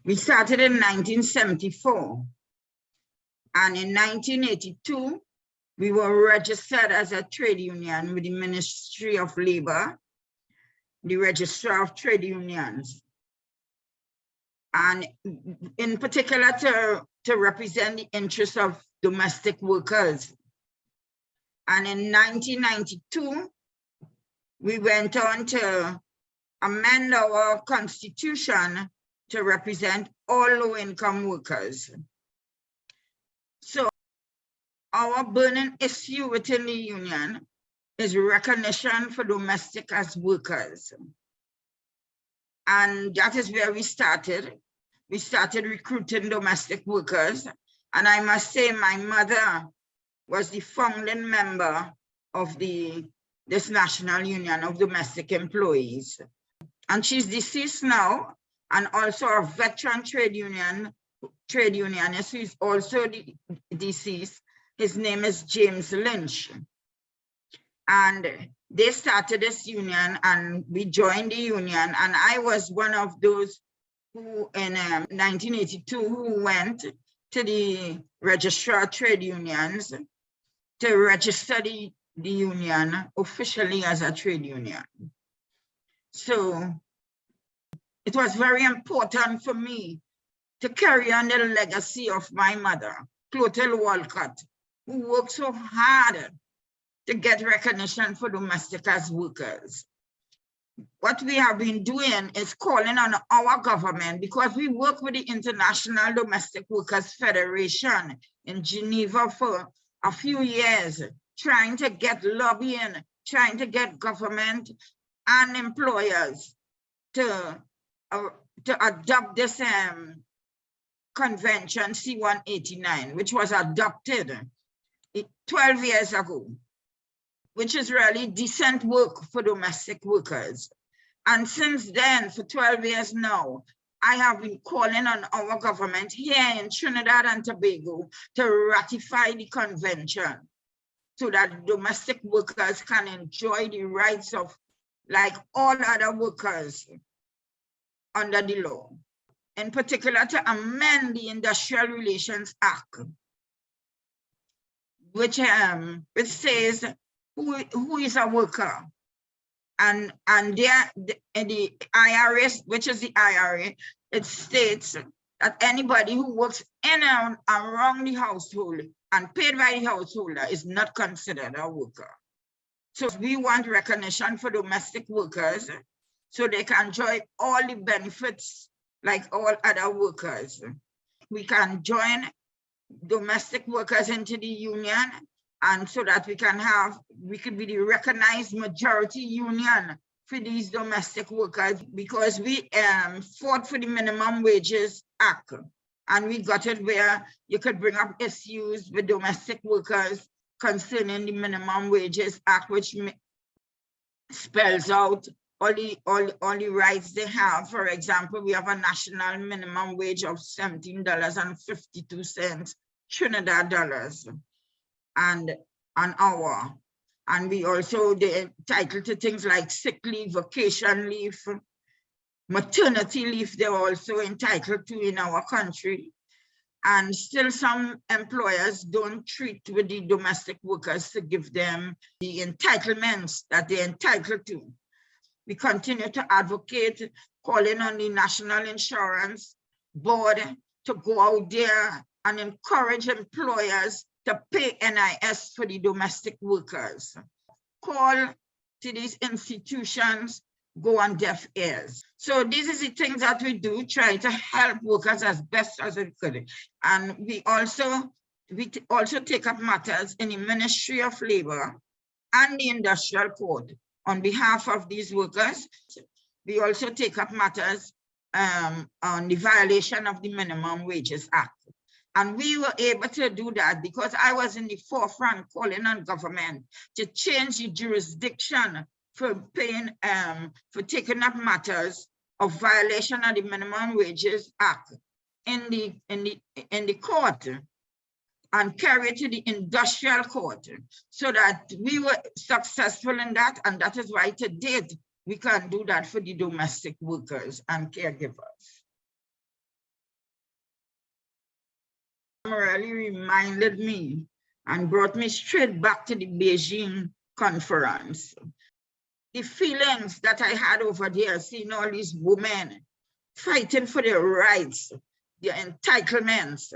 We started in 1974. And in 1982, we were registered as a trade union with the Ministry of Labor, the Registrar of Trade Unions. And in particular to represent the interests of domestic workers. And in 1992, we went on to amend our constitution to represent all low-income workers. So our burning issue within the union is recognition for domestic as workers. And that is where we started. We started recruiting domestic workers. And I must say my mother was the founding member of this National Union of Domestic Employees. And she's deceased now, and also a veteran trade unionist who is also deceased. His name is James Lynch. And they started this union and we joined the union. And I was one of those who in 1982 who went to the Registrar of Trade Unions to register the union officially as a trade union. So it was very important for me to carry on the legacy of my mother, Clotilde Walcott, who worked so hard to get recognition for domestic as workers. What we have been doing is calling on our government, because we work with the International Domestic Workers Federation in Geneva for a few years, trying to get lobbying, trying to get government and employers to adopt this convention C-189, which was adopted 12 years ago, which is really decent work for domestic workers. And since then, for 12 years now, I have been calling on our government here in Trinidad and Tobago to ratify the convention so that domestic workers can enjoy the rights of like all other workers under the law. In particular, to amend the Industrial Relations Act, which says who is a worker, and the IRS, which is the IRA, it states that anybody who works in and around the household and paid by the householder is not considered a worker. So we want recognition for domestic workers so they can enjoy all the benefits like all other workers. We can join domestic workers into the union, and so that we could be the recognized majority union for these domestic workers, because we fought for the Minimum Wages Act, and we got it where you could bring up issues with domestic workers concerning the Minimum Wages Act, which spells out all the rights they have. For example, we have a national minimum wage of $17.52 Trinidad dollars and an hour. And we also, they're entitled to things like sick leave, vacation leave, maternity leave, they're also entitled to in our country. And still some employers don't treat with the domestic workers to give them the entitlements that they're entitled to. We continue to advocate, calling on the National Insurance Board to go out there and encourage employers to pay NIS for the domestic workers. Call to these institutions, go on deaf ears. So these are the things that we do, try to help workers as best as we could. And we also take up matters in the Ministry of Labor and the Industrial Court on behalf of these workers. We also take up matters on the violation of the Minimum Wages Act. And we were able to do that because I was in the forefront calling on government to change the jurisdiction for paying, for taking up matters of violation of the Minimum Wages Act in the court and carry it to the industrial court, so that we were successful in that. And that is why to date, we can do that for the domestic workers and caregivers. really reminded me and brought me straight back to the Beijing conference. The feelings that I had over there, seeing all these women fighting for their rights, their entitlements.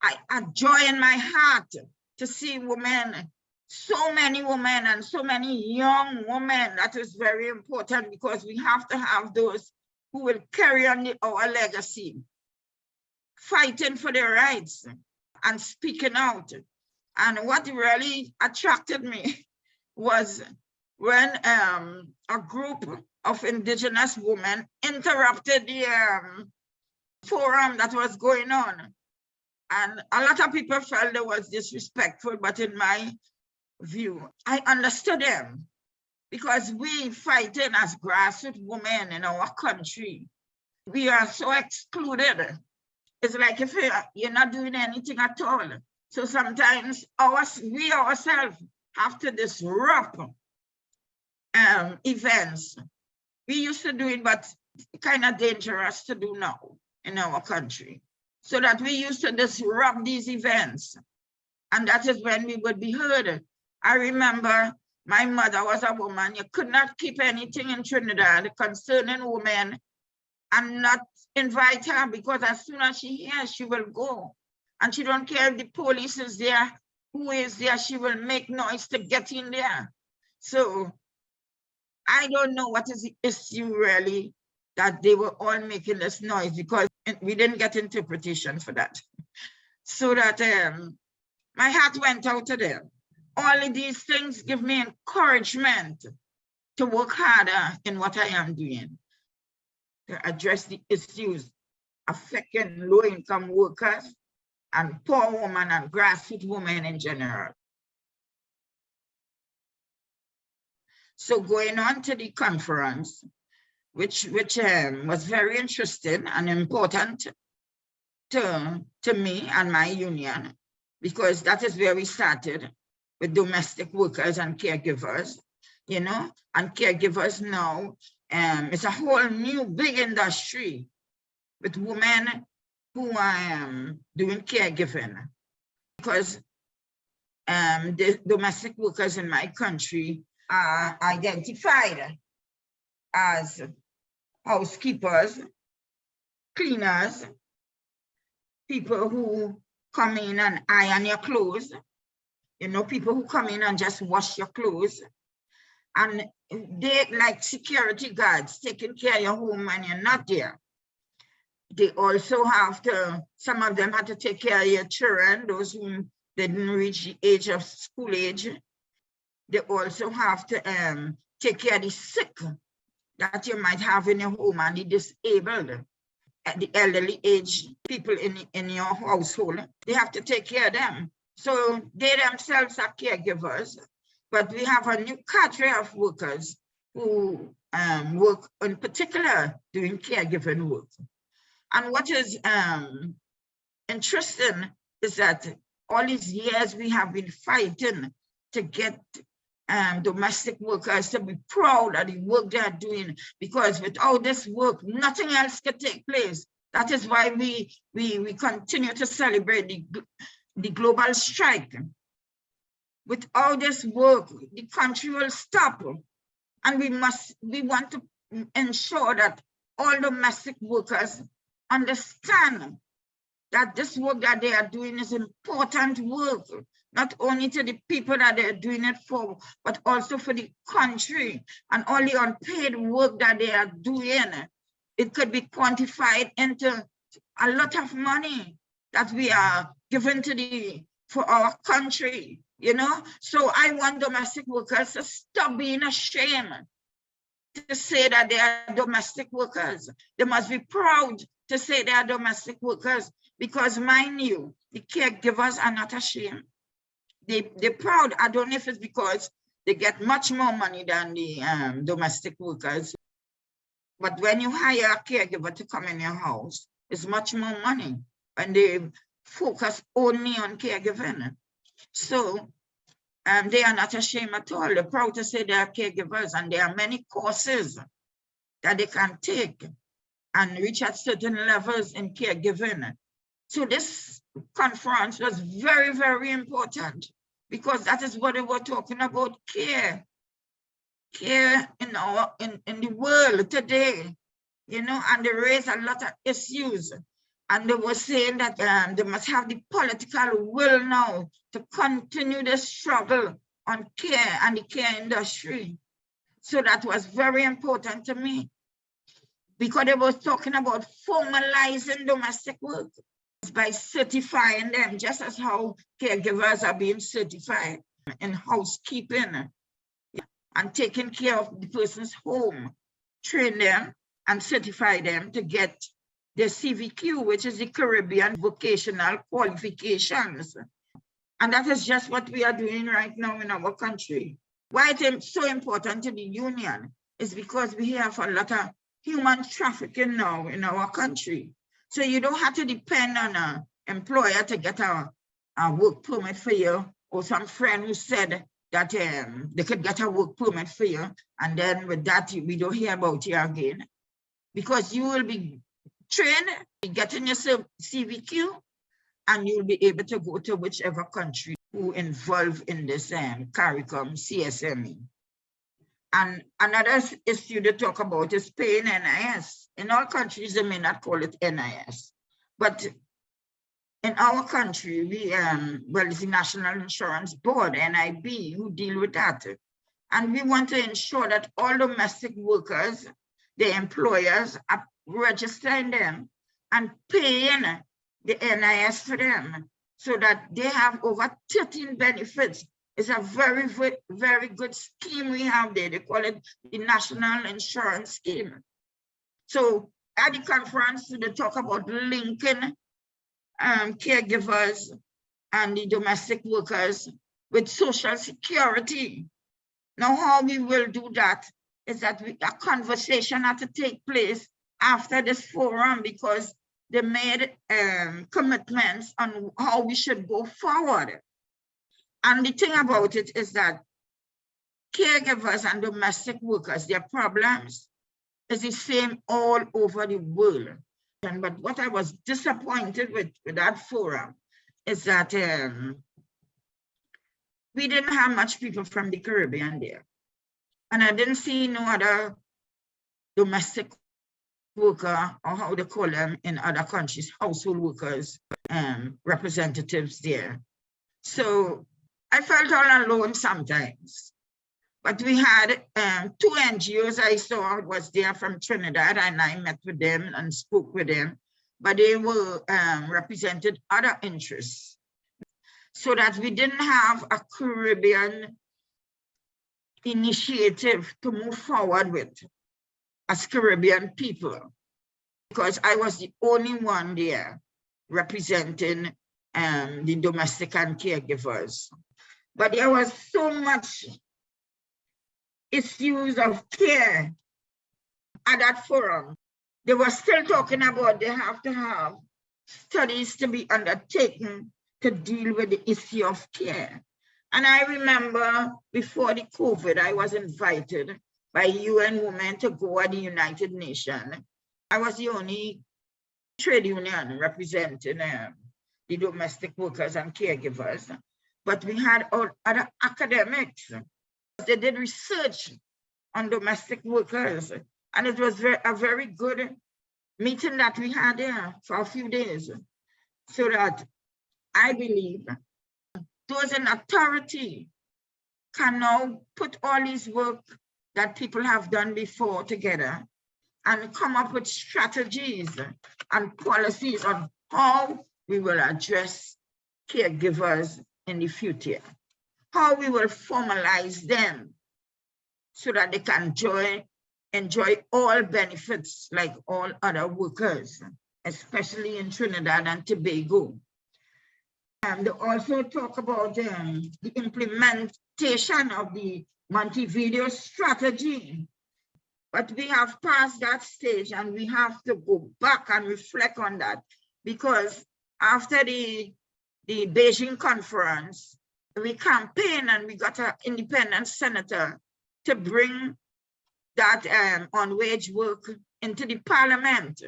I had joy in my heart to see women, so many women and so many young women. That is very important because we have to have those who will carry on our legacy, fighting for their rights and speaking out. And what really attracted me was when a group of indigenous women interrupted the forum that was going on. And a lot of people felt it was disrespectful, but in my view, I understood them because we fighting as grassroots women in our country. We are so excluded. It's like if you're not doing anything at all. So sometimes we ourselves have to disrupt events. We used to do it, but kind of dangerous to do now in our country. So that we used to disrupt these events. And that is when we would be heard. I remember my mother was a woman. You could not keep anything in Trinidad concerning women and not invite her, because as soon as she hears, she will go. And she don't care if the police is there, who is there, she will make noise to get in there. So I don't know what is the issue really that they were all making this noise, because we didn't get interpretation for that. So that my heart went out to them. All of these things give me encouragement to work harder in what I am doing, to address the issues affecting low-income workers and poor women and grassroots women in general. So going on to the conference, which was very interesting and important to me and my union, because that is where we started with domestic workers and caregivers, you know, and caregivers now, it's a whole new big industry with women who are doing caregiving, because the domestic workers in my country are identified as housekeepers, cleaners, people who come in and iron your clothes, you know, people who come in and just wash your clothes. And they, like security guards, taking care of your home when you're not there. They also have to, some of them have to take care of your children, those who didn't reach the age of school age. They also have to take care of the sick that you might have in your home and the disabled, the elderly age people in your household. They have to take care of them. So they themselves are caregivers, but we have a new cadre of workers who work in particular doing caregiving work. And what is interesting is that all these years we have been fighting to get domestic workers to be proud of the work they are doing, because without this work, nothing else can take place. That is why we continue to celebrate the global strike. Without this work, the country will stop. And we want to ensure that all domestic workers understand that this work that they are doing is important work, not only to the people that they're doing it for, but also for the country. And all the unpaid work that they are doing, it could be quantified into a lot of money that we are giving for our country, you know? So I want domestic workers to stop being ashamed to say that they are domestic workers. They must be proud to say they are domestic workers, because mind you, the caregivers are not ashamed. They're proud. I don't know if it's because they get much more money than the domestic workers. But when you hire a caregiver to come in your house, it's much more money when they focus only on caregiving. So they are not ashamed at all. They're proud to say they are caregivers, and there are many courses that they can take and reach at certain levels in caregiving So this conference was very, very important because that is what they were talking about, care. Care in the world today, you know, and they raised a lot of issues. And they were saying that they must have the political will now to continue the struggle on care and the care industry. So that was very important to me because they were talking about formalizing domestic work by certifying them, just as how caregivers are being certified in housekeeping and taking care of the person's home, train them and certify them to get the CVQ, which is the Caribbean Vocational Qualifications. And that is just what we are doing right now in our country. Why it is so important to the union is because we have a lot of human trafficking now in our country. So you don't have to depend on an employer to get a work permit for you, or some friend who said that they could get a work permit for you, and then with that, we don't hear about you again. Because you will be trained, getting your CVQ, and you'll be able to go to whichever country who involved in this CARICOM CSME. And another issue to talk about is paying NIS. In all countries, they may not call it NIS, but in our country, well, it's the National Insurance Board, NIB, who deal with that. And we want to ensure that all domestic workers, the employers, are registering them and paying the NIS for them so that they have over 13 benefits. It's a very, very good scheme we have there. They call it the National Insurance Scheme. So at the conference, they talk about linking caregivers and the domestic workers with Social Security. Now, how we will do that is that a conversation had to take place after this forum because they made commitments on how we should go forward. And the thing about it is that caregivers and domestic workers, their problems is the same all over the world. But what I was disappointed with that forum is that we didn't have much people from the Caribbean there. And I didn't see no other domestic worker, or how they call them in other countries, household workers, representatives there. So I felt all alone sometimes. But we had 2 NGOs I saw was there from Trinidad, and I met with them and spoke with them, but they were represented other interests. So that we didn't have a Caribbean initiative to move forward with as Caribbean people, because I was the only one there representing the domestic and caregivers. But there was so much issues of care at that forum. They were still talking about they have to have studies to be undertaken to deal with the issue of care. And I remember before the COVID, I was invited by UN Women to go at the United Nations. I was the only trade union representing the domestic workers and caregivers. But we had other academics. They did research on domestic workers. And it was a very good meeting that we had there for a few days. So that I believe those in authority can now put all these work that people have done before together and come up with strategies and policies on how we will address caregivers in the future, how we will formalize them so that they can enjoy all benefits like all other workers, especially in Trinidad and Tobago. They also talk about the implementation of the Montevideo strategy. But we have passed that stage and we have to go back and reflect on that, because after the Beijing conference, we campaigned and we got an independent senator to bring that on wage work into the parliament.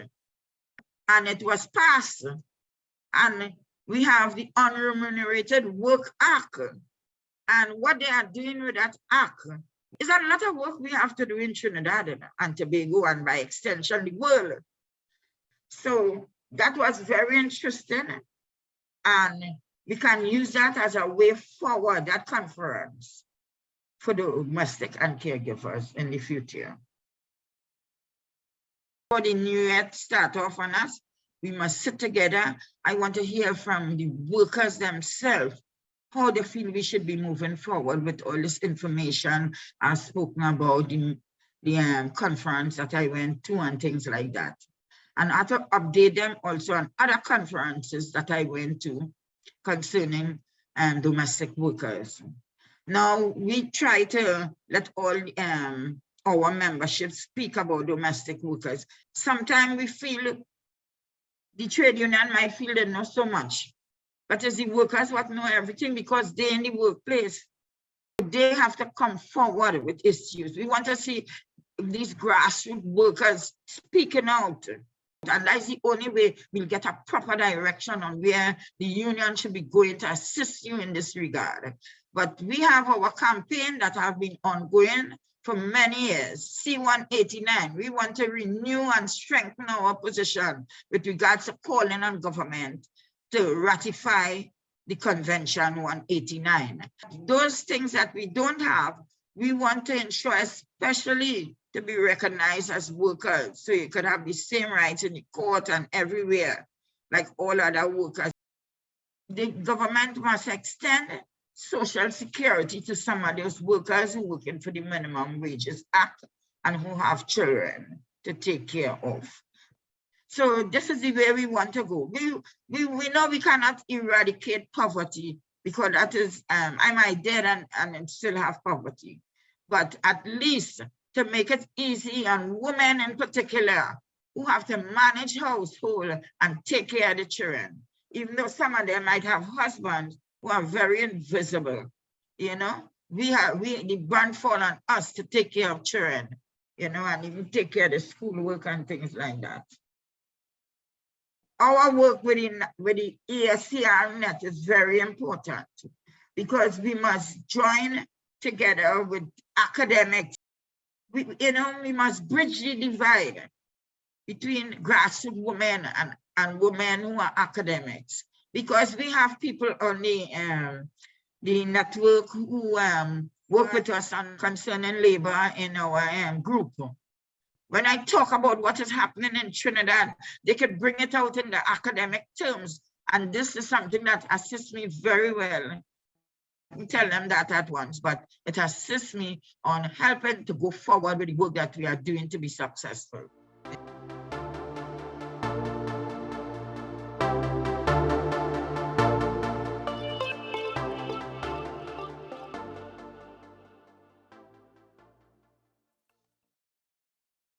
And it was passed. And we have the Unremunerated Work Act. And what they are doing with that act is a lot of work we have to do in Trinidad and Tobago, and by extension, the world. So that was very interesting. And we can use that as a way forward, that conference, for the domestic and caregivers in the future. For the new year start off on us, we must sit together. I want to hear from the workers themselves, how they feel we should be moving forward with all this information I've spoken about, the conference that I went to and things like that. And I have to update them also on other conferences that I went to concerning domestic workers. Now, we try to let all our membership speak about domestic workers. Sometimes we feel the trade union might feel they know so much, but it's the workers what know everything because they're in the workplace. They have to come forward with issues. We want to see these grassroots workers speaking out. And that's the only way we'll get a proper direction on where the union should be going to assist you in this regard. But we have our campaign that have been ongoing for many years, C-189. We want to renew and strengthen our position with regards to calling on government to ratify the Convention 189. Those things that we don't have, we want to ensure, especially to be recognized as workers, so you could have the same rights in the court and everywhere, like all other workers. The government must extend Social Security to some of those workers who are working for the Minimum Wages Act and who have children to take care of. So this is the way we want to go. We know we cannot eradicate poverty because that is, I might dead and still have poverty. But at least to make it easy on women in particular who have to manage household and take care of the children, even though some of them might have husbands who are very invisible, you know, the burden fall on us to take care of children, you know, and even take care of the schoolwork and things like that. Our work with the ESCR-Net is very important because we must join together with academics. We must bridge the divide between grassroots women and women who are academics, because we have people on the network who work with us on concerning labor in our group. When I talk about what is happening in Trinidad, they could bring it out in the academic terms. And this is something that assists me very well. I tell them that at once, but it assists me on helping to go forward with the work that we are doing to be successful.